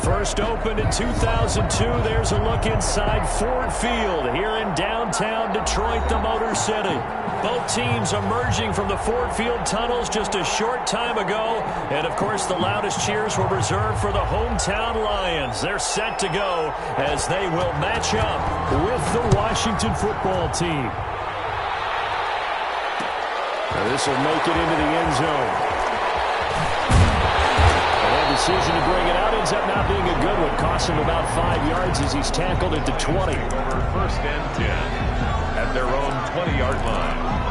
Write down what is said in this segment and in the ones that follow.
First opened in 2002. There's a look inside Ford Field here in downtown Detroit, the Motor City. Both teams emerging from the Ford Field tunnels just a short time ago. And, of course, the loudest cheers were reserved for the hometown Lions. They're set to go as they will match up with the Washington football team. Now this will make it into the end zone. Decision to bring it out ends up not being a good one. Costs him about 5 yards as he's tackled at the 20. Over first and 10 at their own 20-yard line.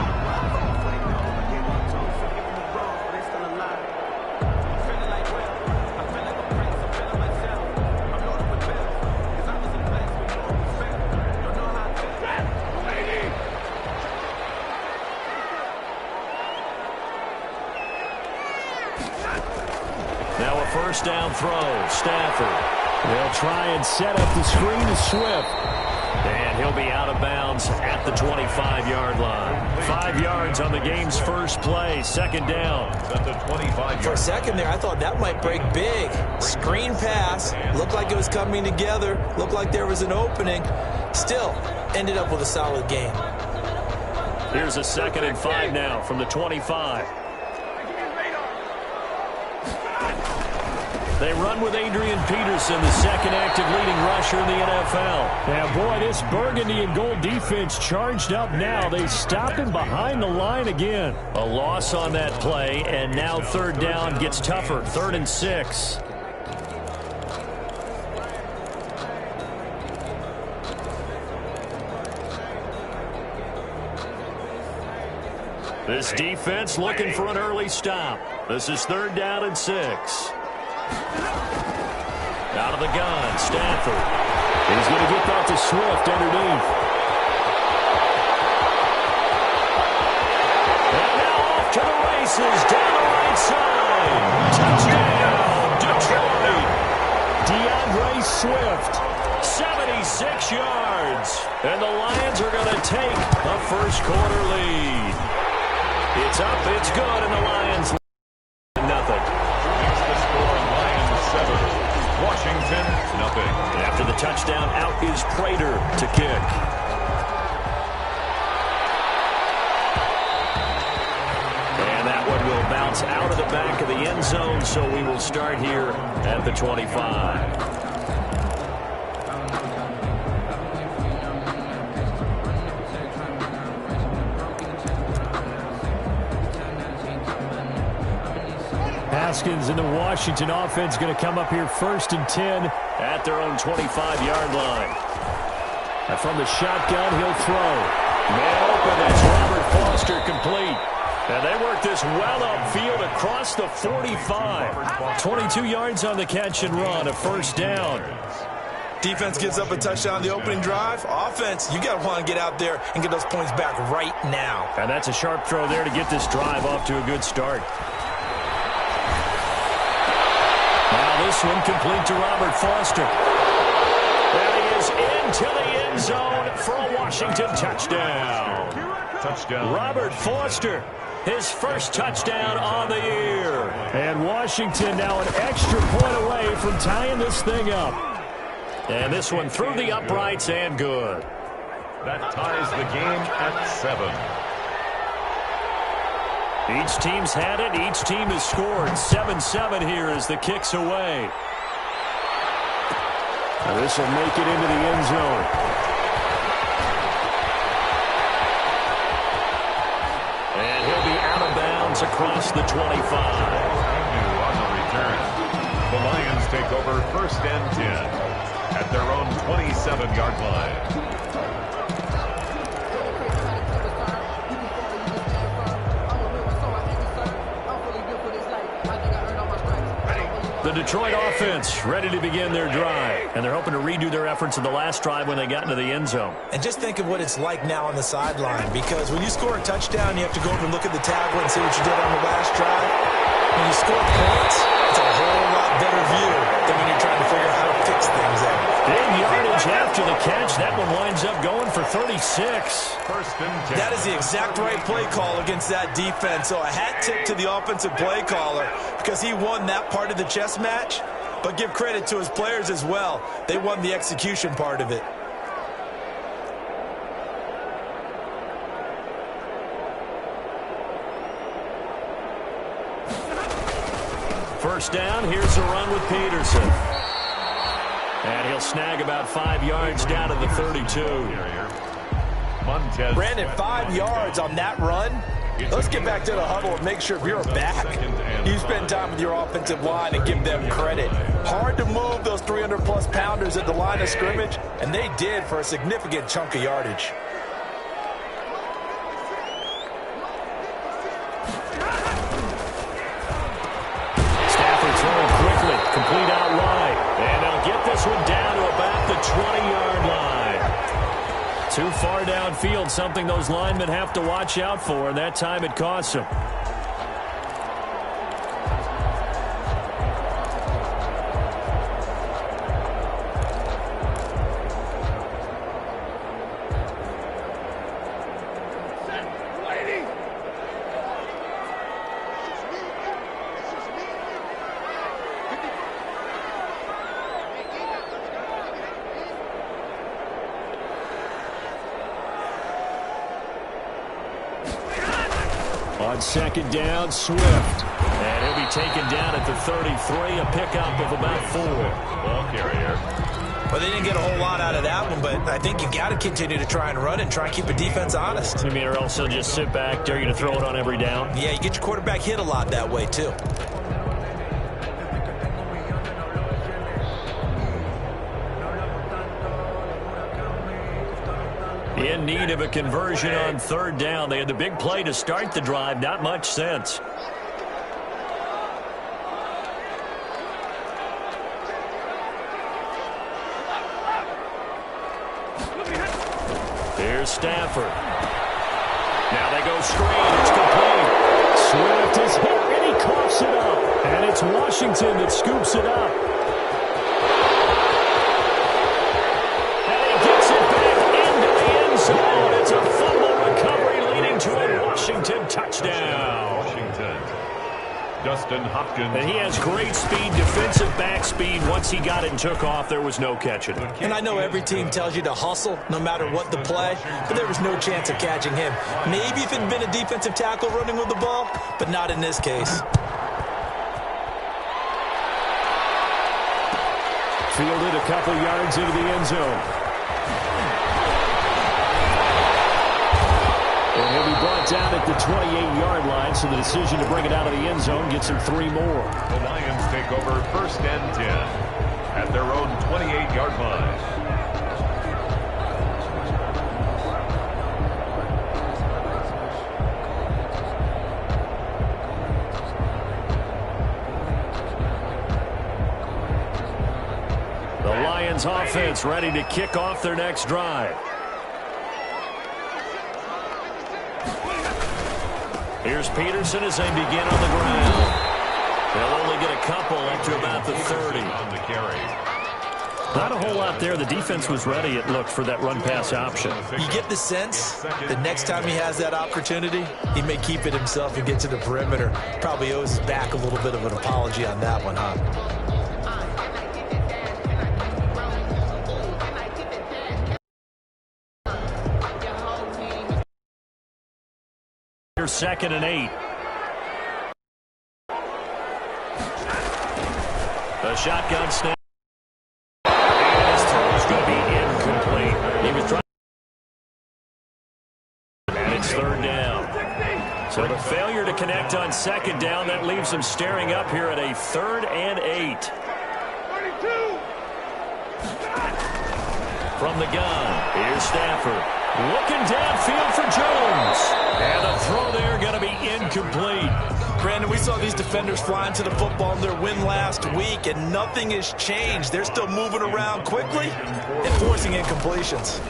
Now a first down throw. Stafford. They'll try and set up the screen to Swift. And he'll be out of bounds at the 25-yard line. 5 yards on the game's first play. Second down. At the 25-yard. For a second there, I thought that might break big. Screen pass. Looked like it was coming together. Looked like there was an opening. Still, ended up with a solid game. Here's a 2nd and 5 now from the 25. They run with Adrian Peterson, the second active leading rusher in the NFL. Yeah, boy, this burgundy and gold defense charged up now. They stop him behind the line again. A loss on that play, and now third down gets tougher. 3rd and 6. This defense looking for an early stop. This is 3rd down and 6. Out of the gun, Stafford. He's going to get that to Swift underneath. And now off to the races, down the right side. Touchdown, Detroit. DeAndre Swift, 76 yards. And the Lions are going to take a first quarter lead. It's up, it's good, and the Lions nothing. Washington, nothing. After the touchdown, out is Prater to kick. And that one will bounce out of the back of the end zone, so we will start here at the 25. Haskins and the Washington offense going to come up here 1st and 10 at their own 25-yard line. And from the shotgun, he'll throw. Man open, that's Robert Foster complete. And they work this well upfield across the 45. 22 yards on the catch and run, a first down. Defense gives up a touchdown on the opening drive. Offense, you got to want to get out there and get those points back right now. And that's a sharp throw there to get this drive off to a good start. Now this one complete to Robert Foster. And he is into the end zone for a Washington touchdown. Touchdown. Robert Foster, his first touchdown on the year. And Washington now an extra point away from tying this thing up. And this one through the uprights and good. That ties the game at 7. Each team's had it. Each team has scored. 7-7 here as the kick's away. Now this will make it into the end zone. And he'll be out of bounds across the 25. On the return. The Lions take over 1st and 10 at their own 27-yard line. The Detroit offense ready to begin their drive. And they're hoping to redo their efforts in the last drive when they got into the end zone. And just think of what it's like now on the sideline, because when you score a touchdown, you have to go over and look at the tablet and see what you did on the last drive. When you score points, it's a whole lot better view than when you're trying to figure out how to fix things out. Big yardage after the catch. That one winds up going for 36. 1st and 10. That is the exact right play call against that defense. So a hat tip to the offensive play caller, because he won that part of the chess match. but give credit to his players as well. They won the execution part of it. First down, here's a run with Peterson. And he'll snag about 5 yards down to the 32. Brandon, 5 yards on that run. Let's get back to the huddle and make sure if you're a back, you spend time with your offensive line and give them credit. Hard to move those 300-plus pounders at the line of scrimmage, and they did for a significant chunk of yardage. Stafford throwing quickly, complete out wide. And they'll get this one down to about the 20-yard line. Too far downfield, something those linemen have to watch out for, and that time it costs them. On second down, Swift. And he'll be taken down at the 33, a pickup of about 4. Ball carrier. Well, they didn't get a whole lot out of that one, but I think you got to continue to try and run and try and keep the defense honest. You mean, or else they'll just sit back, dare you to throw it on every down? Yeah, you get your quarterback hit a lot that way, too. In need of a conversion on third down. They had the big play to start the drive. Not much sense. Here's Stafford. Now they go straight. It's complete. Swift is hit, and he coughs it up. And it's Washington that scoops it up. It's a fumble recovery leading to a Washington touchdown. Washington. Justin Hopkins. And he has great speed, defensive back speed. Once he got it and took off, there was no catching it. And I know every team tells you to hustle no matter what the play, but there was no chance of catching him. Maybe if it had been a defensive tackle running with the ball, but not in this case. Fielded a couple yards into the end zone. And he'll be brought down at the 28-yard line, so the decision to bring it out of the end zone gets him 3 more. The Lions take over first and 10 at their own 28-yard line. The Lions offense ready to kick off their next drive. Here's Peterson as they begin on the ground. They'll only get a couple up to about the 30. On the carry. Not a whole lot there. The defense was ready, it looked, for that run-pass option. You get the sense that next time he has that opportunity, he may keep it himself and get to the perimeter. Probably owes his back a little bit of an apology on that one, huh? Here's 2nd and 8. The shotgun snap. And his throw is going to be incomplete. He was trying. And it's 3rd down. So the failure to connect on 2nd down, that leaves him staring up here at a 3rd and 8. From the gun, here's Stafford. Looking downfield for Jones. And the throw there going to be incomplete. Brandon, we saw these defenders flying to the football in their win last week, and nothing has changed. They're still moving around quickly and forcing incompletions.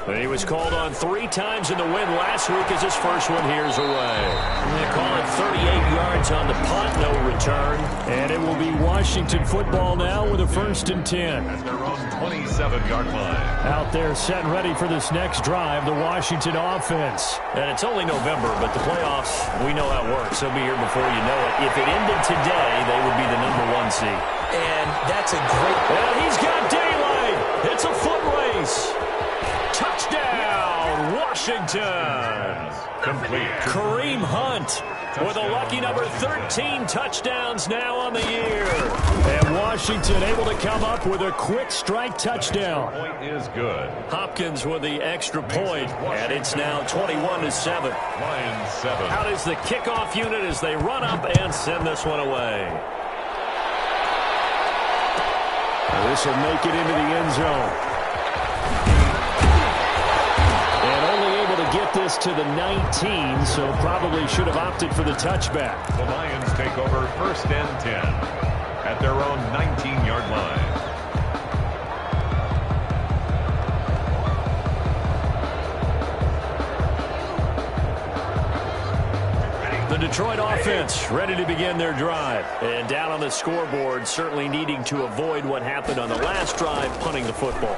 But he was called on 3 times in the win last week as his first one here's away. They call it 38 yards on the punt, no return. And it will be Washington football now with a 1st and 10. At their own 27-yard line. Out there set and ready for this next drive, the Washington offense. And it's only November, but the playoffs, we know how it works. They'll be here before you know it. If it ended today, they would be the #1 seed. That's a great... And he's got daylight. It's a foot race. Touchdown, Washington. Complete. Kareem Hunt with a lucky number 13 touchdowns now on the year. And Washington able to come up with a quick strike touchdown. Point is good. Hopkins with the extra point, and it's now 21-7. Lions 7. Out is the kickoff unit as they run up and send this one away. This will make it into the end zone. And only able to get this to the 19, so probably should have opted for the touchback. The Lions take over 1st and 10 at their own 19-yard line. The Detroit offense ready to begin their drive. And down on the scoreboard, certainly needing to avoid what happened on the last drive, punting the football.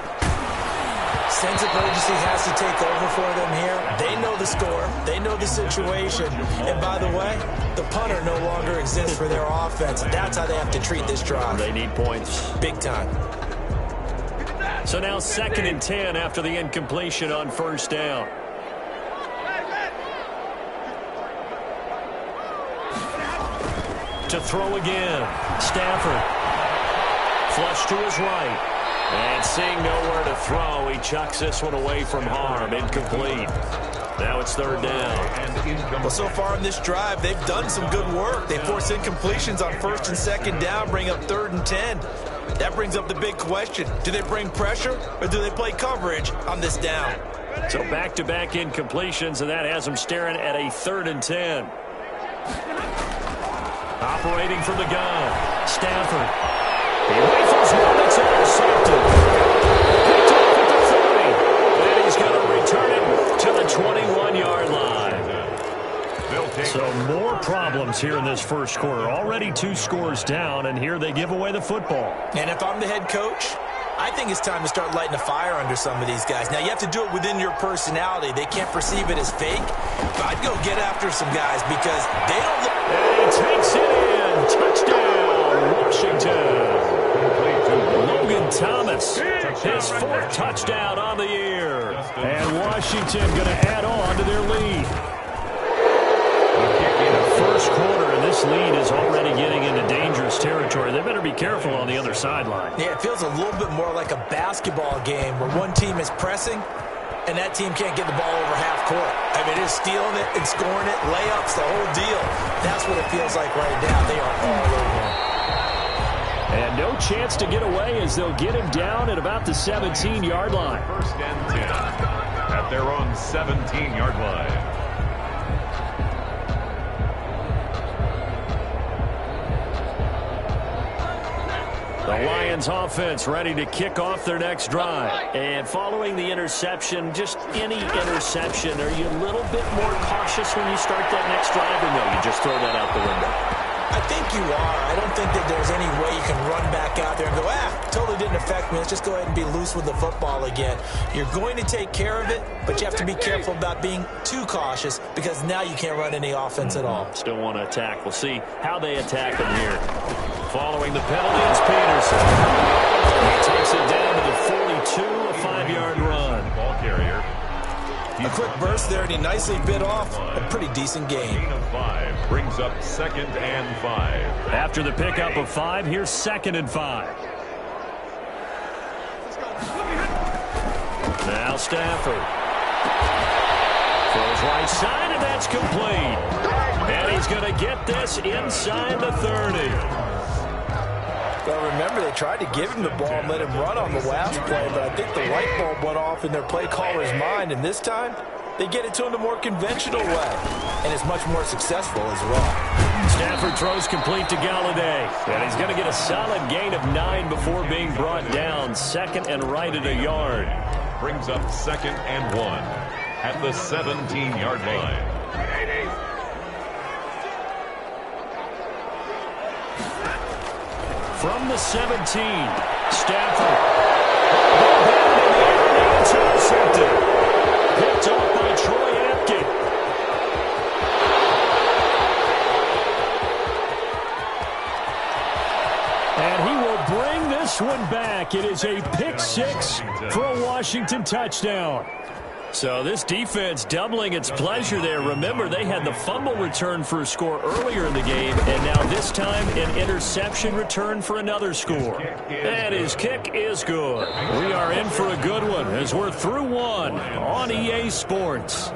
Sense of urgency has to take over for them here. They know the score. They know the situation. And by the way, the punter no longer exists for their offense. That's how they have to treat this drive. They need points. Big time. So now 2nd and 10 after the incompletion on 1st down. To throw again. Stafford. Flush to his right. And seeing nowhere to throw, he chucks this one away from harm. Incomplete. Now it's 3rd down. Well, so far in this drive, they've done some good work. They force incompletions on 1st and 2nd down, bring up 3rd and 10. That brings up the big question. Do they bring pressure or do they play coverage on this down? So back-to-back incompletions, and that has them staring at a 3rd and 10. Operating from the gun, Stafford. He rifles one that's intercepted. Picked off at the 30. And he's going to return it to the 21-yard line. So more problems here in this first quarter. Already 2 scores down, and here they give away the football. And if I'm the head coach, I think it's time to start lighting a fire under some of these guys. Now, you have to do it within your personality. They can't perceive it as fake. But I'd go get after some guys because they don't look... And he takes it in. Touchdown, Washington. Logan Thomas, his 4th touchdown on the year. And Washington going to add on to their lead. In the first quarter, and this lead is already getting into dangerous territory. They better be careful on the other sideline. Yeah, it feels a little bit more like a basketball game where one team is pressing and that team can't get the ball over half court. I mean, it's stealing it and scoring it, layups, the whole deal. That's what it feels like right now. They are all over him. And no chance to get away as they'll get him down at about the 17-yard line. 1st and 10 at their own 17-yard line. The Lions offense ready to kick off their next drive. And following the interception, just any interception, are you a little bit more cautious when you start that next drive, or no, you just throw that out the window? I think you are. I don't think that there's any way you can run back out there and go, totally didn't affect me. Let's just go ahead and be loose with the football again. You're going to take care of it, but you have to be careful about being too cautious because now you can't run any offense at all. Still want to attack. We'll see how they attack him here. Following the penalty is Peterson. He takes it down to the 42, a 5-yard run. Ball carrier. A quick burst there, and he nicely bit off a pretty decent gain. Gain of 5 brings up 2nd and 5. After the pickup of 5, here's 2nd and 5. Now Stafford. Throws right side, and that's complete. And he's going to get this inside the 30. Well, remember, they tried to give him the ball and let him run on the last play, but I think the light bulb went off in their play caller's mind, and this time, they get it to him the more conventional way, and it's much more successful as well. Stafford throws complete to Galladay, and he's going to get a solid gain of 9 before being brought down. 2nd and right at a yard. Brings up 2nd and 1 at the 17-yard line. From the 17, Stafford. Intercepted. Picked off by Troy Apke. And he will bring this one back. It is a pick six for a Washington touchdown. So this defense doubling its pleasure there. Remember, they had the fumble return for a score earlier in the game, and now this time an interception return for another score. And his kick is good. We are in for a good one as we're through one on EA Sports.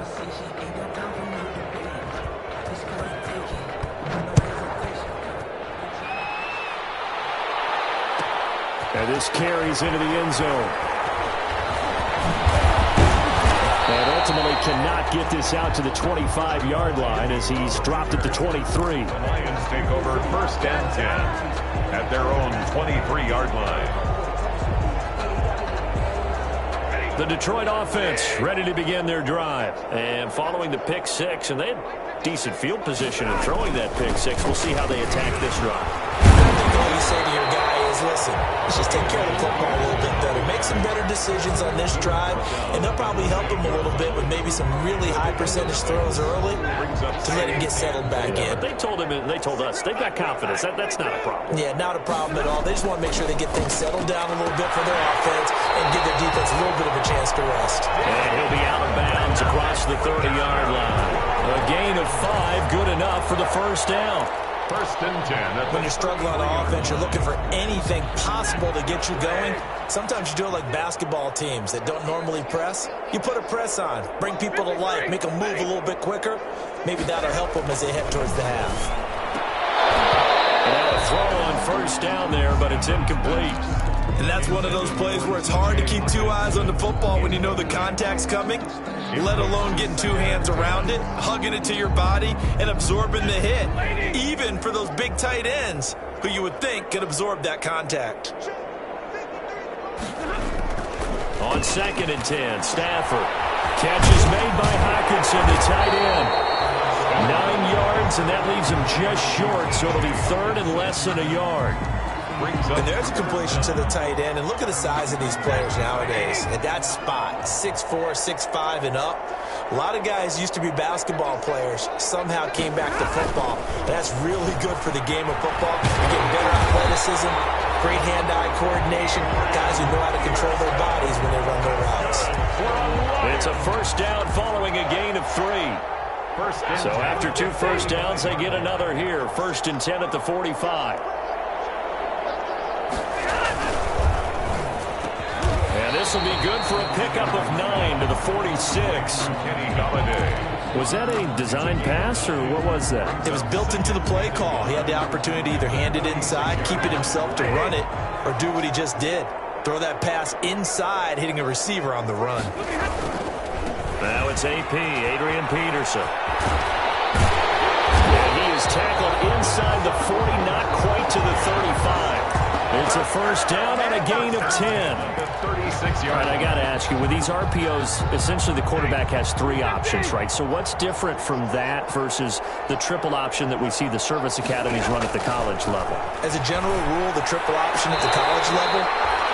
And this carries into the end zone. And ultimately cannot get this out to the 25-yard line as he's dropped at the 23. The Lions take over first and 10 at their own 23-yard line. The Detroit offense ready to begin their drive. And following the pick six, and they had decent field position in throwing that pick six. We'll see how they attack this drive. I think all you say to your guy is, listen, let's just take care of the football a little bit better. Make some better decisions on this drive, and they'll probably help him a little bit with maybe some really high percentage throws early to let him get settled back in. They told him, and they told us, they've got confidence. That's not a problem. Yeah, not a problem at all. They just want to make sure they get things settled down a little bit for their offense and give their defense a little bit of a chance to rest. And he'll be out of bounds across the 30-yard line. A gain of 5, good enough for the first down. First and 10. When you're struggling on offense, you're looking for anything possible to get you going. Sometimes you do it like basketball teams that don't normally press. You put a press on, bring people to life, make them move a little bit quicker. Maybe that'll help them as they head towards the half. And a throw on first down there, but it's incomplete. And that's one of those plays where it's hard to keep two eyes on the football when you know the contact's coming, let alone getting two hands around it, hugging it to your body, and absorbing the hit, even for those big tight ends who you would think could absorb that contact. On second and 10, Stafford. Catch is made by Hockenson, the tight end. 9 yards, and that leaves him just short, so it'll be third and less than a yard. And there's a completion to the tight end. And look at the size of these players nowadays. At that spot, 6'4", 6'5", and up. A lot of guys used to be basketball players. Somehow came back to football. That's really good for the game of football. You get better athleticism, great hand-eye coordination. Guys who know how to control their bodies when they run their routes. It's a first down following a gain of 3. So after 2 first downs, they get another here. First and 10 at the 45. This will be good for a pickup of 9 to the 46. Was that a design pass, or what was that? It was built into the play call. He had the opportunity to either hand it inside, keep it himself to run it, or do what he just did. Throw that pass inside, hitting a receiver on the run. Now it's AP, Adrian Peterson. And he is tackled inside the 40, not quite to the 35. It's a first down on a gain of 10. All right, I got to ask you, with these RPOs, essentially the quarterback has 3 options, right? So what's different from that versus the triple option that we see the service academies run at the college level? As a general rule, the triple option at the college level,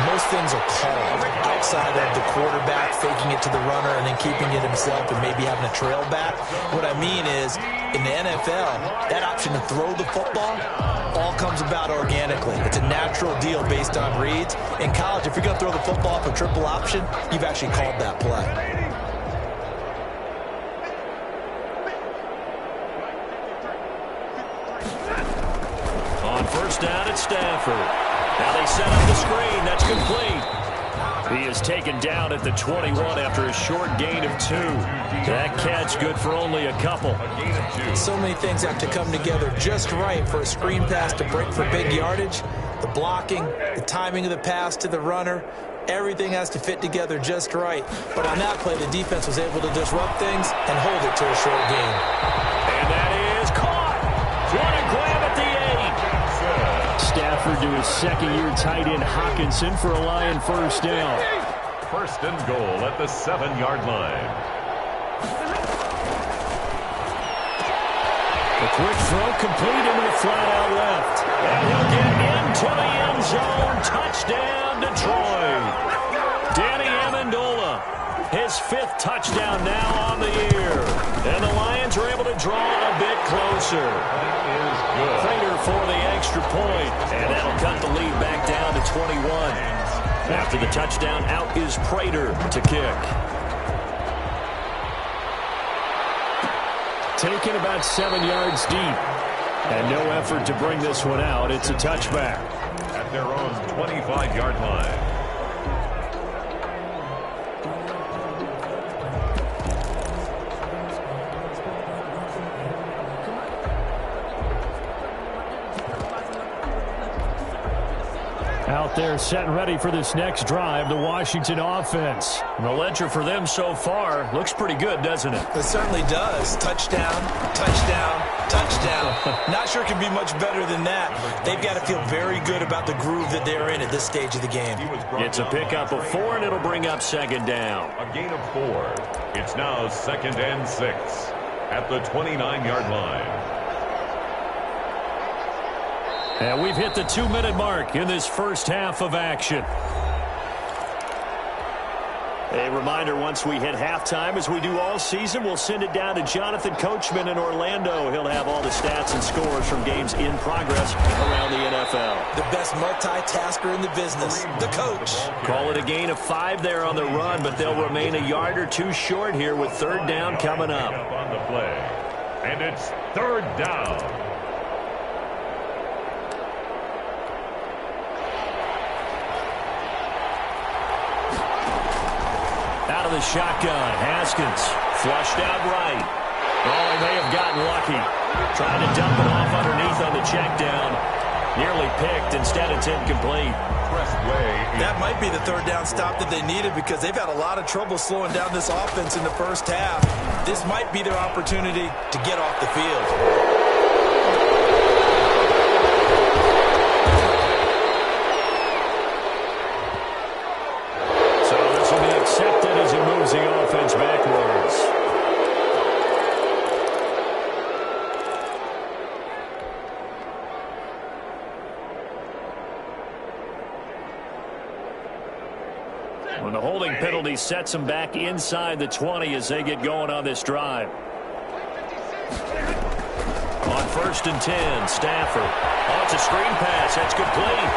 most things are called outside of the quarterback faking it to the runner and then keeping it himself and maybe having a trail back. What I mean is, in the NFL, that option to throw the football all comes about organically. It's a natural deal based on reads. In college, if you're going to throw the football for triple option, you've actually called that play. On first down, it's Stafford. Now they set up the screen. That's complete. He is taken down at the 21 after a short gain of 2. That catch good for only a couple. So many things have to come together just right for a screen pass to break for big yardage. The blocking, the timing of the pass to the runner, everything has to fit together just right. But on that play, the defense was able to disrupt things and hold it to a short gain. And that is caught. What a grab at the 8. Stafford to his second-year tight end Hockenson for a Lion first down. First and goal at the 7-yard line. A quick throw complete into the flat out left. And he'll get into the end zone. Touchdown, Detroit. Danny Amendola, his 5th touchdown now on the year. And the Lions are able to draw a bit closer. Prater for the extra point. And that'll cut the lead back down to 21. After the touchdown, out is Prater to kick. Taken about 7 yards deep. And no effort to bring this one out. It's a touchback. At their own 25-yard line. Out there set and ready for this next drive, the Washington offense. The ledger for them so far looks pretty good, doesn't it? It certainly does. Touchdown, touchdown, touchdown. Not sure it can be much better than that. They've got to feel very good about the groove that they're in at this stage of the game. It's a pickup of 4, and it'll bring up second down. A gain of 4. It's now 2nd and 6 at the 29-yard line. And we've hit the 2-minute mark in this first half of action. A reminder, once we hit halftime, as we do all season, we'll send it down to Jonathan Coachman in Orlando. He'll have all the stats and scores from games in progress around the NFL. The best multitasker in the business, the coach. Call it a gain of 5 there on the run, but they'll remain a yard or 2 short here with 3rd down coming up. On the play, and it's 3rd down. Out of the shotgun, Haskins flushed out right. Oh, he may have gotten lucky. Trying to dump it off underneath on the check down. Nearly picked. Instead, it's incomplete. That might be the 3rd down stop that they needed because they've had a lot of trouble slowing down this offense in the first half. This might be their opportunity to get off the field. As he moves the offense backwards. When the holding penalty sets them back inside the 20 as they get going on this drive. On 1st and 10, Stafford. Oh, it's a screen pass. That's complete.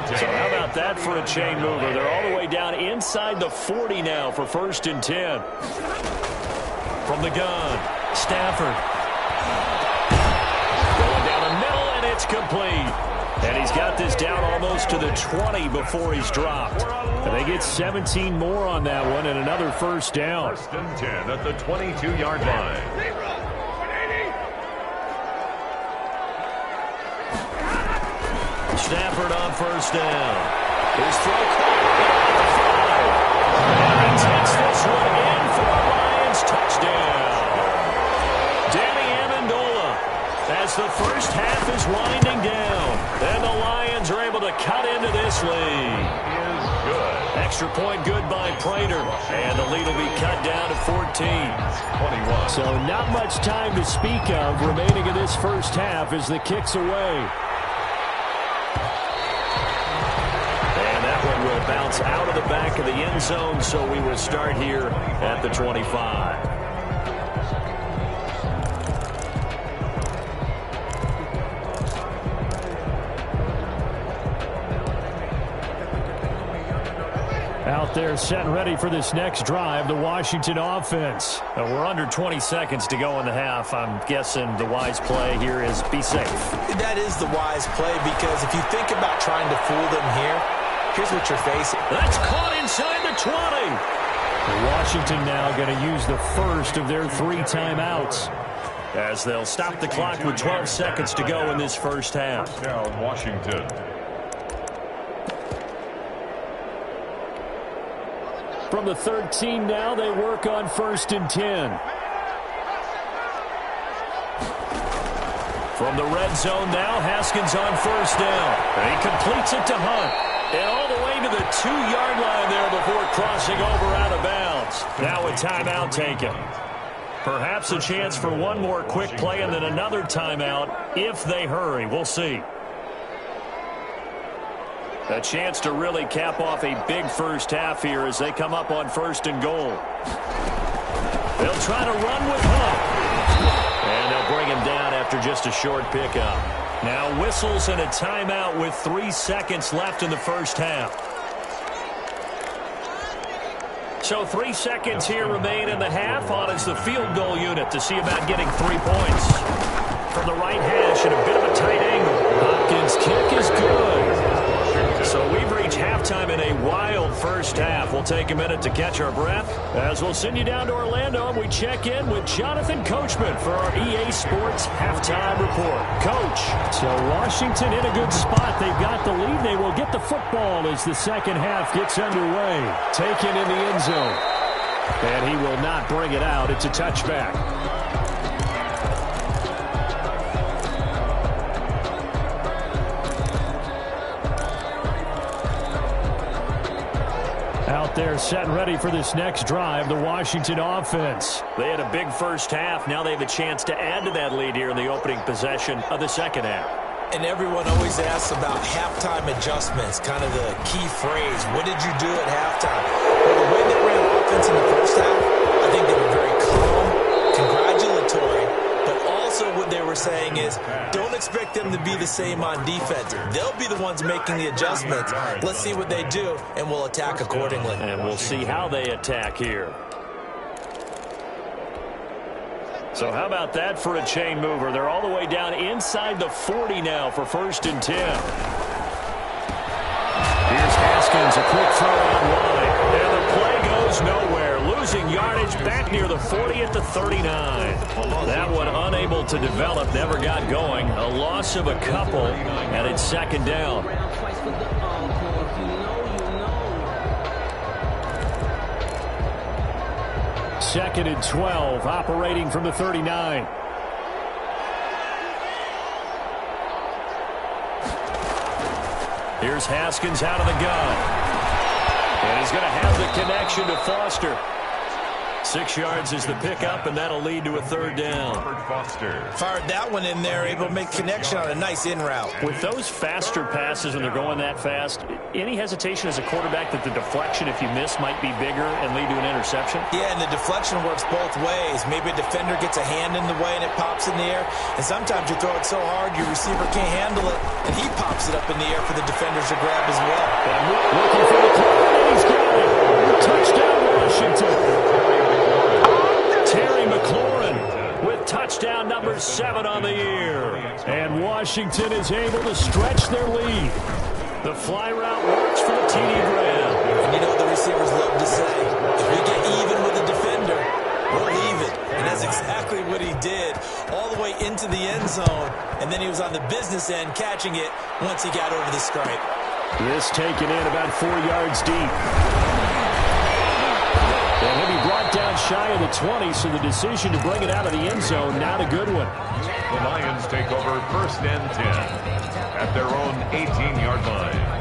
So how about that for a chain mover? They're all the way down inside the 40 now for 1st and 10. From the gun, Stafford. Going down the middle, and it's complete. And he's got this down almost to the 20 before he's dropped. And they get 17 more on that one and another 1st down. 1st and 10 at the 22-yard line. Stafford on 1st down. His throw caught at the 5. And he takes this one in for a Lions touchdown. Danny Amendola, as the first half is winding down, and the Lions are able to cut into this lead. Is good. Extra point good by Prater, and the lead will be cut down to 14. 21. So not much time to speak of remaining in this first half as the kick's away. Will bounce out of the back of the end zone, so we will start here at the 25. Out there set and ready for this next drive, the Washington offense. We're under 20 seconds to go in the half. I'm guessing the wise play here is be safe. That is the wise play because if you think about trying to fool them here, here's what you're facing. That's caught inside the 20. Washington now going to use the first of their 3 timeouts as they'll stop the clock with 12 seconds to go in this first half. Down Washington. From the 13 now, they work on 1st and 10. From the red zone now, Haskins on 1st down. And he completes it to Hunt. And all the way to the 2-yard line there before crossing over out of bounds. Now a timeout taken. Perhaps a chance for one more quick play and then another timeout if they hurry. We'll see. A chance to really cap off a big first half here as they come up on 1st and goal. They'll try to run with Hunt. And they'll bring him down after just a short pickup. Now whistles and a timeout with 3 seconds left in the first half. So 3 seconds here remain in the half. On is the field goal unit to see about getting 3 points. From the right hash at a bit of a tight angle. Hopkins' kick is good. So we've reached halftime in a wild first half. We'll take a minute to catch our breath as we'll send you down to Orlando and we check in with Jonathan Coachman for our EA Sports Halftime Report. Coach. So Washington in a good spot. They've got the lead. They will get the football as the second half gets underway. Taken in the end zone. And he will not bring it out. It's a touchback. Out there set and ready for this next drive, the Washington offense. They had a big first half. Now they have a chance to add to that lead here in the opening possession of the second half. And everyone always asks about halftime adjustments, kind of the key phrase. What did you do at halftime? Well, the way they ran offense in the first half, I think they were very calm, congratulatory, but also what they were saying is don't expect them to be the same on defense. They'll be the ones making the adjustments. Let's see what they do, and we'll attack accordingly. And we'll see how they attack here. So how about that for a chain mover? They're all the way down inside the 40 now for 1st and 10. Here's Haskins, a quick throw out wide. And the play goes nowhere. Losing yardage back near the 40 at the 39. That one unable to develop, never got going. A loss of a couple, and it's 2nd down. Second and 12, operating from the 39. Here's Haskins out of the gun. And he's going to have the connection to Foster. 6 yards is the pickup, and that'll lead to a 3rd down. Fired that one in there, able to make connection on a nice in route. With those faster passes when they're going that fast, any hesitation as a quarterback that the deflection, if you miss, might be bigger and lead to an interception? Yeah, and the deflection works both ways. Maybe a defender gets a hand in the way and it pops in the air. And sometimes you throw it so hard your receiver can't handle it, and he pops it up in the air for the defenders to grab as well. Looking for the clock, and he's got it. Touchdown, Washington. Terry McLaurin with touchdown number 7 on the year. And Washington is able to stretch their lead. The fly route works for the TD grab. And you know what the receivers love to say? If we get even with the defender, we'll leave it. And that's exactly what he did. All the way into the end zone. And then he was on the business end catching it once he got over the stripe. This taken in about 4 yards deep. And he'll be brought down shy of the 20, so the decision to bring it out of the end zone, not a good one. The Lions take over 1st and 10 at their own 18-yard line.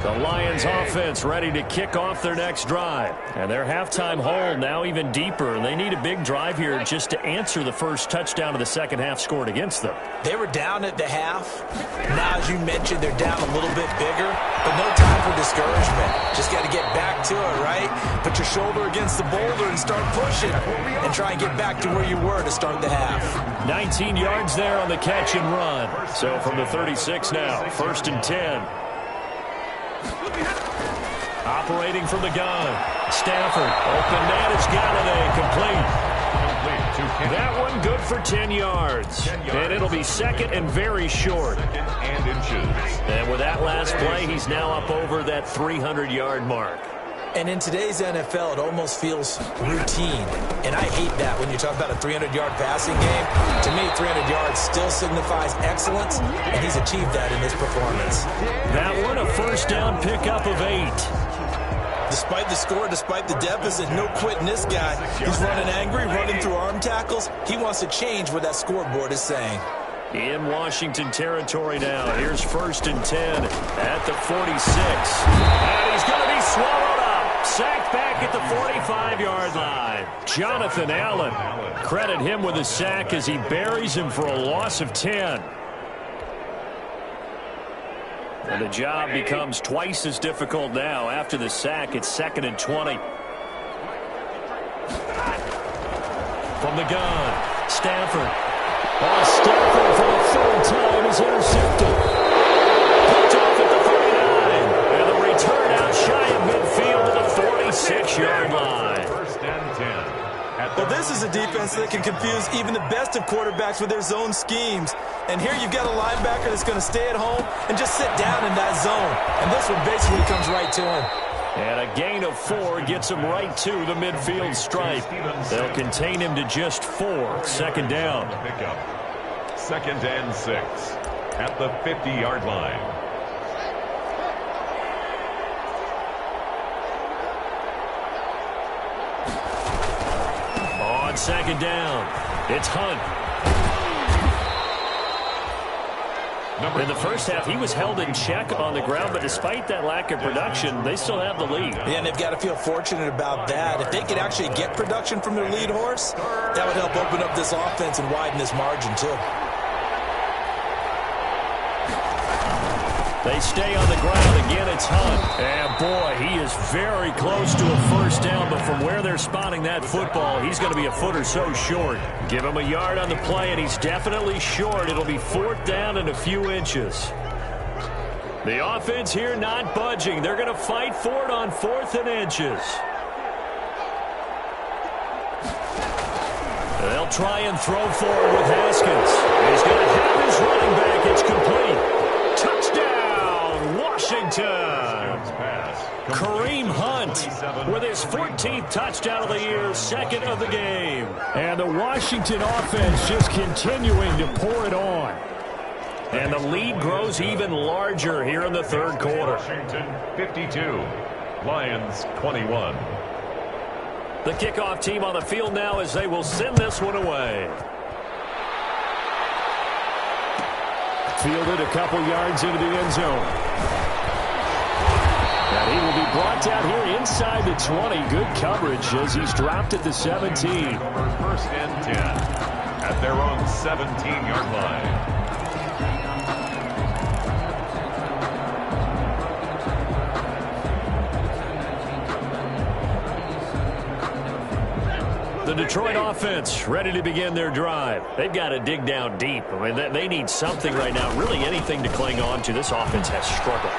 The Lions offense ready to kick off their next drive. And their halftime hole now even deeper. And they need a big drive here just to answer the first touchdown of the second half scored against them. They were down at the half. Now, as you mentioned, they're down a little bit bigger. But no time for discouragement. Just got to get back to it, right? Put your shoulder against the boulder and start pushing. And try and get back to where you were to start the half. 19 yards there on the catch and run. So from the 36 now, 1st and 10. Operating from the gun. Stafford. Open man is Galladay. Complete. That one good for 10 yards. And it'll be 2nd and very short. And inches. And with that last play, he's now up over that 300-yard mark. And in today's NFL, it almost feels routine. And I hate that when you talk about a 300-yard passing game. To me, 300 yards still signifies excellence, and he's achieved that in this performance. That one, a first down pickup of 8. Despite the score, despite the deficit, no quitting this guy. He's running angry, running through arm tackles. He wants to change what that scoreboard is saying. In Washington territory now. Here's 1st and 10 at the 46. And he's going to be swallowed up. Sacked back at the 45-yard line. Jonathan Allen. Credit him with a sack as he buries him for a loss of 10. And the job becomes twice as difficult now. After the sack, it's 2nd and 20. From the gun, Stafford. Stafford for the 3rd time is intercepted. Picked off at the 39. And the return out shy of midfield to the 46-yard line. 1st and 10. Well, this is a defense that can confuse even the best of quarterbacks with their zone schemes. And here you've got a linebacker that's going to stay at home and just sit down in that zone. And this one basically comes right to him. And a gain of 4 gets him right to the midfield stripe. They'll contain him to just 4. 2nd down. Pickup. 2nd and 6 at the 50-yard line. On 2nd down, it's Hunt. In the first half, he was held in check on the ground, but despite that lack of production, they still have the lead. Yeah, and they've got to feel fortunate about that. If they could actually get production from their lead horse, that would help open up this offense and widen this margin, too. They stay on the ground. Again, it's Hunt. And, boy, he is very close to a 1st down, but from where they're spotting that football, he's going to be a foot or so short. Give him a yard on the play, and he's definitely short. It'll be 4th down and a few inches. The offense here not budging. They're going to fight for it on 4th and inches. They'll try and throw forward with Haskins. He's going to have his running back. It's complete. Touchdown, Washington. Kareem Hunt with his 14th touchdown of the year, 2nd of the game. And the Washington offense just continuing to pour it on. And the lead grows even larger here in the 3rd quarter. Washington 52, Lions 21. The kickoff team on the field now as they will send this one away. Fielded a couple yards into the end zone. And he will be brought down here inside the 20. Good coverage as he's dropped at the 17. 1st and 10 at their own 17-yard line. The Detroit offense ready to begin their drive. They've got to dig down deep. I mean, they need something right now, really anything to cling on to. This offense has struggled.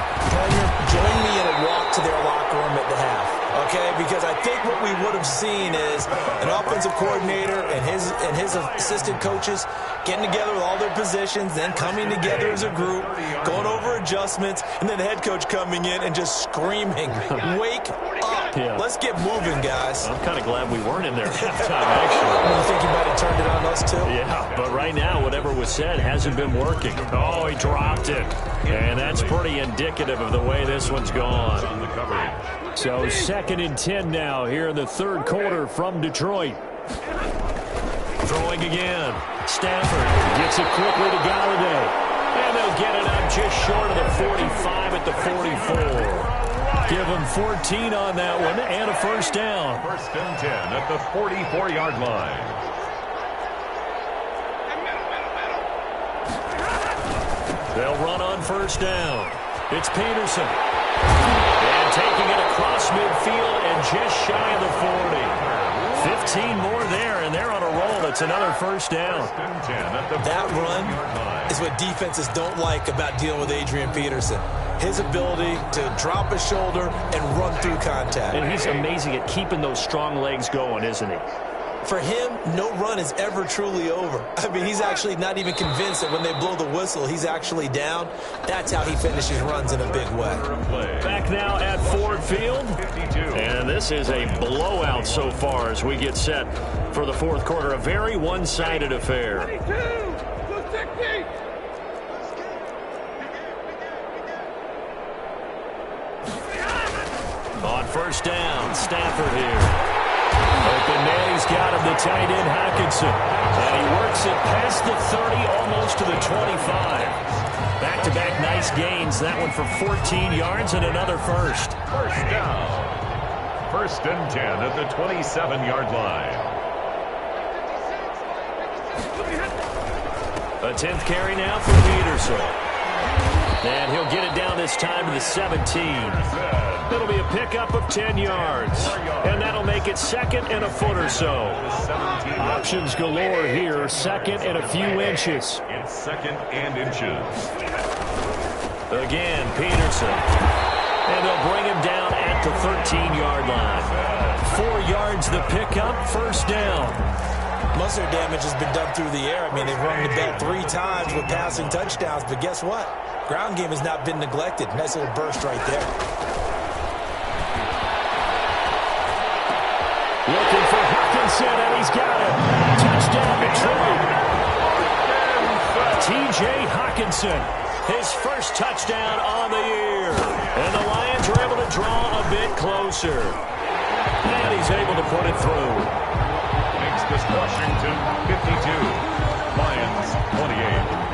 Join me in a walk to their locker room at the half. Okay, because I think what we would have seen is an offensive coordinator and his assistant coaches getting together with all their positions, then coming together as a group, going over adjustments, and then the head coach coming in and just screaming, "Wake up! Yeah. Let's get moving, guys." I'm kind of glad we weren't in there at halftime, actually. You think you might have turned it on us, too? Yeah, but right now, whatever was said hasn't been working. Oh, he dropped it. And that's pretty indicative of the way this one's gone. On the coverage. So 2nd and 10 now here in the 3rd quarter from Detroit. Throwing again. Stafford gets it quickly to Galladay. And they'll get it up just short of the 45 at the 44. Give them 14 on that one and a 1st down. 1st and 10 at the 44-yard line. They'll run on 1st down. It's Peterson. And taking it across midfield and just shy of the 40. 15 more there, and they're on a roll. It's another 1st down. 1st and 10 at the That 40-yard run line. is what defenses don't like about dealing with Adrian Peterson. His ability to drop his shoulder and run through contact. And he's amazing at keeping those strong legs going, isn't he? For him, no run is ever truly over. I mean, he's actually not even convinced that when they blow the whistle, he's actually down. That's how he finishes runs in a big way. Back now at Ford Field. 52. And this is a blowout so far as we get set for the 4th quarter. A very one-sided affair. On 1st down, Stafford here. Open man, he's got him, the tight end, Hockenson. And he works it past the 30, almost to the 25. Back-to-back nice gains. That one for 14 yards and another 1st. 1st down. 1st and 10 at the 27-yard line. A 10th carry now for Peterson. And he'll get it down this time to the 17. It'll be a pickup of 10 yards. And that'll make it second and a foot or so. Options galore here. Second and a few inches. It's second and inches. Again, Peterson. And they'll bring him down at the 13-yard line. 4 yards the pickup, first down. Most of their damage has been done through the air. I mean, they've rung the bell 3 times with passing touchdowns, but guess what? Ground game has not been neglected. Nice little burst right there. Looking for Hawkinson, and he's got it. Touchdown, Detroit. T.J. Hawkinson, his first touchdown on the year. And the Lions are able to draw a bit closer. And he's able to put it through. Makes this Washington 52. Lions 28.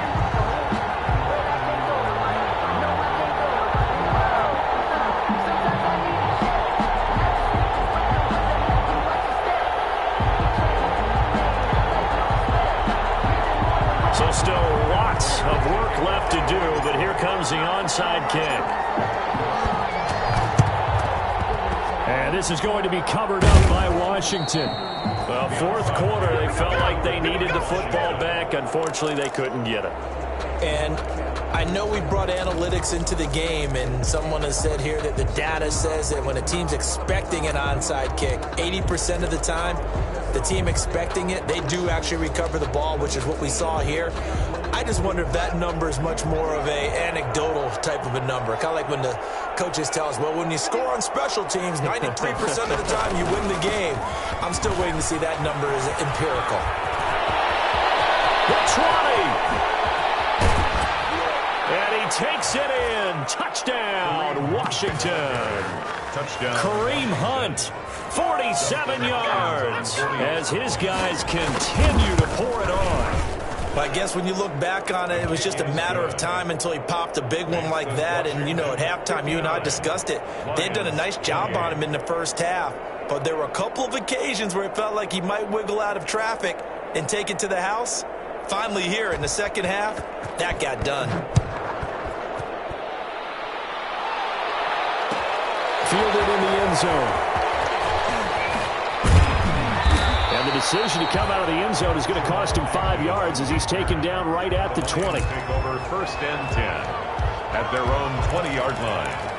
So still lots of work left to do, but here comes the onside kick. And this is going to be covered up by Washington. Well, fourth quarter, they felt like they needed the football back. Unfortunately, they couldn't get it. And I know we brought analytics into the game, and someone has said here that the data says that when a team's expecting an onside kick, 80% of the time, the team expecting it, they do actually recover the ball, which is what we saw here. I just wonder if that number is much more of a anecdotal type of a number. Kind of like when the coaches tell us, well, when you score on special teams, 93% of the time you win the game. I'm still waiting to see that number is empirical. The 20. And he takes it in. Touchdown, Washington. Touchdown. Kareem Hunt, 47 yards, as his guys continue to pour it on. But I guess when you look back on it, it was just a matter of time until he popped a big one like that. And, you know, at halftime, you and I discussed it. They had done a nice job on him in the first half. But there were a couple of occasions where it felt like he might wiggle out of traffic and take it to the house. Finally here in the second half, that got done. Fielded in the end zone. And the decision to come out of the end zone is going to cost him 5 yards as he's taken down right at the 20. Take over first and 10 at their own 20-yard line.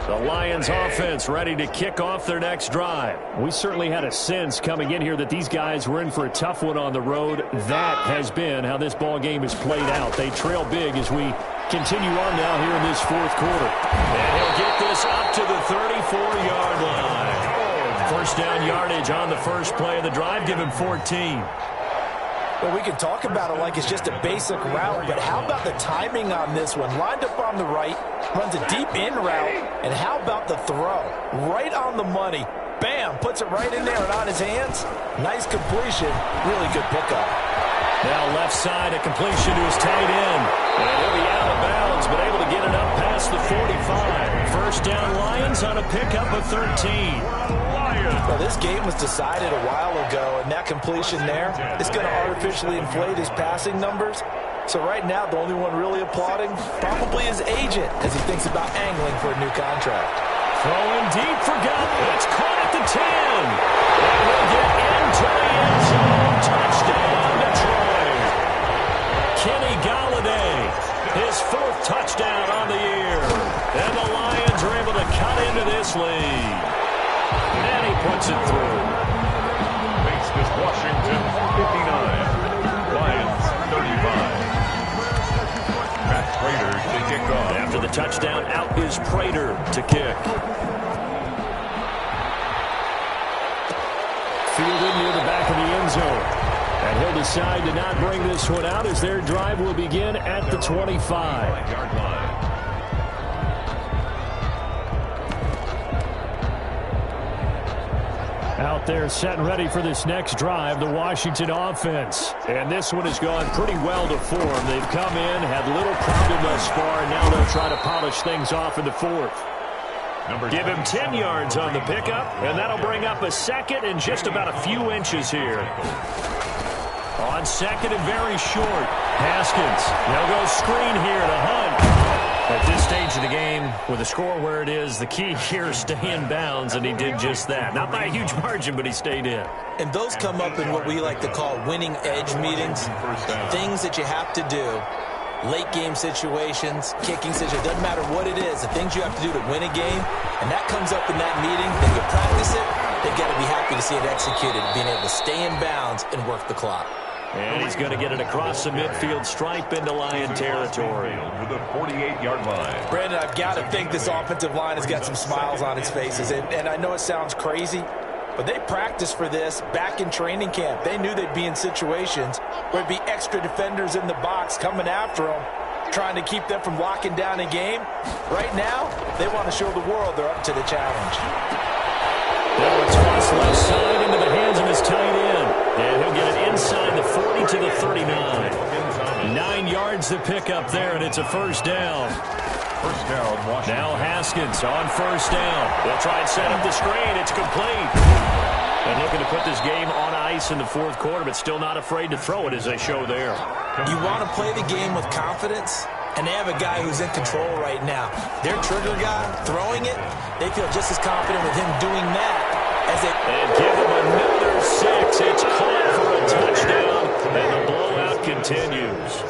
The Lions offense ready to kick off their next drive. We certainly had a sense coming in here that these guys were in for a tough one on the road. That has been how this ball game is played out. They trail big as we continue on now here in this fourth quarter. And he'll get this up to the 34-yard line. First down yardage on the first play of the drive. Give him 14. Well, we can talk about it like it's just a basic route, but how about the timing on this one? Lined up on the right, runs a deep in route, and how about the throw? Right on the money. Bam, puts it right in there and on his hands. Nice completion, really good pickup. Now left side, a completion to his tight end. And he'll be out of bounds, but able to get it up past the 45. First down Lions on a pickup of 13. Well, this game was decided a while ago, and that completion there is going to artificially inflate his passing numbers. So right now, the only one really applauding probably his agent as he thinks about angling for a new contract. Throwing deep for Galloway. It's caught at the 10. And we'll get into the end zone. Touchdown, Detroit. Kenny Galladay, his fourth touchdown on the year. And the Lions are able to cut into this lead. And he puts it through. Makes this Washington 59. Lions 35. Matt Prater to kick off. After the touchdown, out is Prater to kick. Fielded near the back of the end zone. And he'll decide to not bring this one out as their drive will begin at the 25. Out there set and ready for this next drive, the Washington offense. And this one has gone pretty well to form. They've come in, had little problem thus far, and now they'll try to polish things off in the fourth. Give him 10 yards on the pickup, and that'll bring up a second and just about a few inches here. On second and very short, Haskins. They'll go screen here to Hunt. At this stage of the game, with the score where it is, the key here is stay in bounds, and he did just that. Not by a huge margin, but he stayed in. And those come up in what we like to call winning edge meetings, things that you have to do. Late game situations, kicking situations, doesn't matter what it is, the things you have to do to win a game, and that comes up in that meeting, then you practice it, they've got to be happy to see it executed, being able to stay in bounds and work the clock. And he's going to get it across the midfield stripe into Lion territory. To the 48-yard line. Brandon, I've got to think this offensive line has got some smiles on its faces, and I know it sounds crazy, but they practiced for this back in training camp. They knew they'd be in situations where there'd be extra defenders in the box coming after them, trying to keep them from locking down a game. Right now, they want to show the world they're up to the challenge. Now it's tossed left side into the hands of his tight end. And he'll get it inside the 40 to the 39. 9 yards to pick up there, and it's a first down. First down, Washington. Now Haskins on first down. They'll try and set up the screen. It's complete. And looking to put this game on ice in the fourth quarter, but still not afraid to throw it as they show there. You want to play the game with confidence, and they have a guy who's in control right now. Their trigger guy throwing it, they feel just as confident with him doing that as they... And give him another 6. It's caught for a touchdown, and the blowout continues.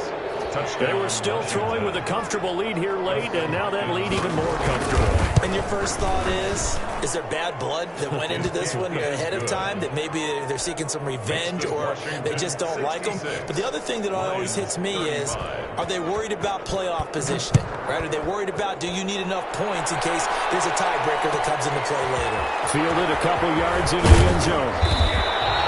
They were still throwing with a comfortable lead here late, and now that lead even more comfortable. And your first thought is there bad blood that went into this one ahead of time, that maybe they're seeking some revenge or they just don't like them? But the other thing that always hits me is, are they worried about playoff positioning? Right? Are they worried about, do you need enough points in case there's a tiebreaker that comes into play later? Fielded a couple yards into the end zone.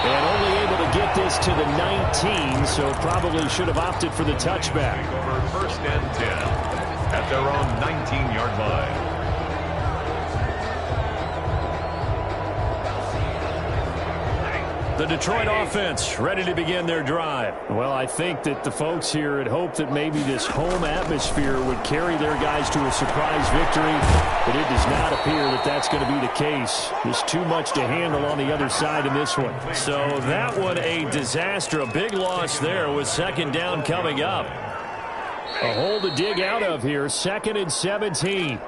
And only able to get this to the 19, so probably should have opted for the touchback. Over first and 10 at their own 19-yard line. The Detroit offense ready to begin their drive. Well, I think that the folks here had hoped that maybe this home atmosphere would carry their guys to a surprise victory, but it does not appear that that's going to be the case. There's too much to handle on the other side in this one. So that one a disaster, a big loss there with second down coming up. A hole to dig out of here, 2nd and 17.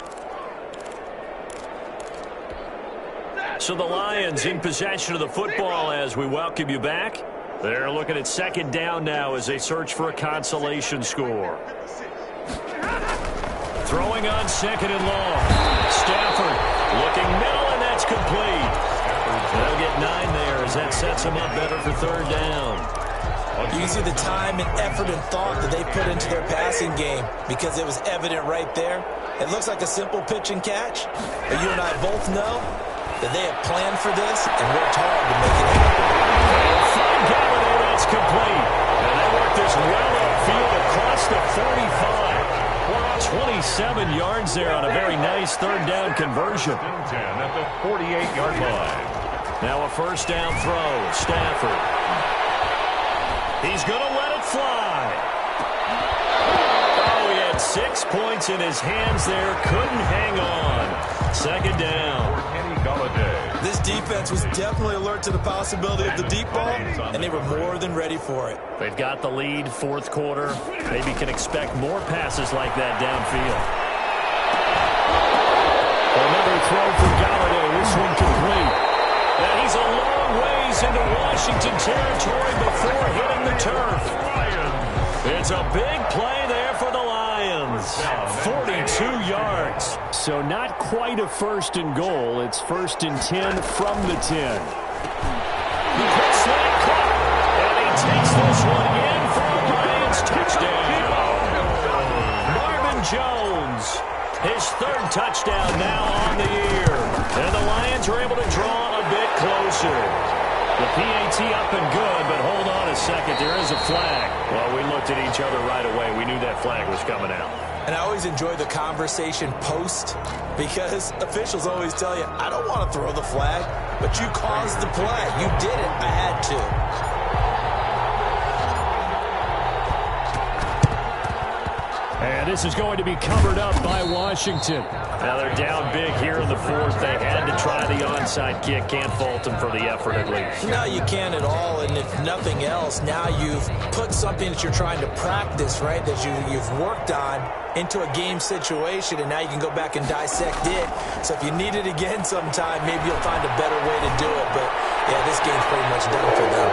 So the Lions in possession of the football as we welcome you back. They're looking at second down now as they search for a consolation score. Throwing on second and long. Stafford looking middle, and that's complete. They'll get 9 there as that sets them up better for third down. You can see the time and effort and thought that they put into their passing game because it was evident right there. It looks like a simple pitch and catch, but you and I both know that they have planned for this and worked hard to make it happen. Fine Galladay, that's complete. And they work this well upfield across the 45. 27 yards there on a very nice third down conversion. 10 at the 48-yard line. Now a first down throw. Stafford. He's going to let it fly. Oh, he had 6 points in his hands there. Couldn't hang on. Second down. This defense was definitely alert to the possibility of the deep ball, and they were more than ready for it. They've got the lead, fourth quarter. Maybe can expect more passes like that downfield. Another throw for Galladay. This one complete. And he's a long ways into Washington territory before hitting the turf. It's a big play there for the Lions. 42 yards. So not quite a first and goal. It's 1st and 10 from the 10. He puts that cut, and he takes this one in for a Lions touchdown. Marvin Jones, his 3rd touchdown now on the year. And the Lions are able to draw a bit closer. The PAT up and good, but hold on a second. There is a flag. Well, we looked at each other right away. We knew that flag was coming out. And I always enjoy the conversation post because officials always tell you, I don't want to throw the flag, but you caused the play. You did it. I had to. And this is going to be covered up by Washington. Now they're down big here in the fourth. They had to try the onside kick. Can't fault them for the effort at least. No, you can't at all. And if nothing else, now you've put something that you're trying to practice, right, that you've worked on into a game situation, and now you can go back and dissect it. So if you need it again sometime, maybe you'll find a better way to do it. But, yeah, this game's pretty much done for them.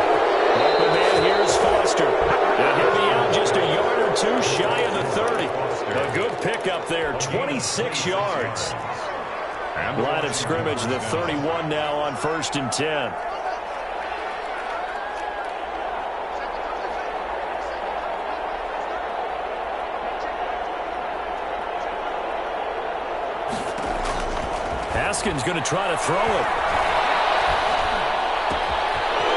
Open man here is Foster. And he'll be out just a yard or two shy of the 30. A good pickup there, 26 yards. Line of scrimmage, the 31 now on 1st and 10. Haskins going to try to throw it.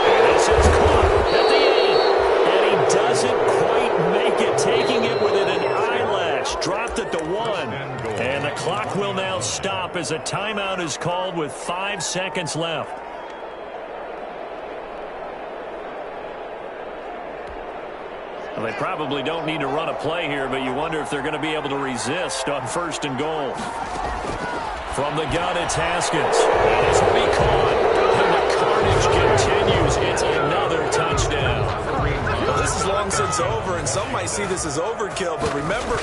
And this is caught at the end. And he doesn't quite make it, taking it within an eyelash. Dropped at the 1. And the clock will now stop as a timeout is called with 5 seconds left. Well, they probably don't need to run a play here, but you wonder if they're going to be able to resist on 1st and goal. From the gun, it's Haskins. And this will be caught. And the carnage continues. It's another touchdown. Well, this is long since over, and some might see this as overkill. But remember,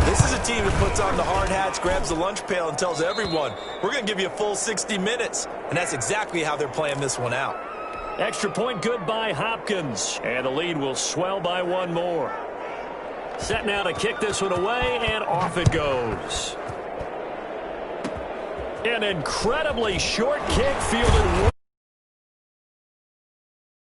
this is a team that puts on the hard hats, grabs the lunch pail, and tells everyone, we're going to give you a full 60 minutes. And that's exactly how they're playing this one out. Extra point good by Hopkins. And the lead will swell by 1 more. Set now to kick this one away, and off it goes. An incredibly short kick fielded.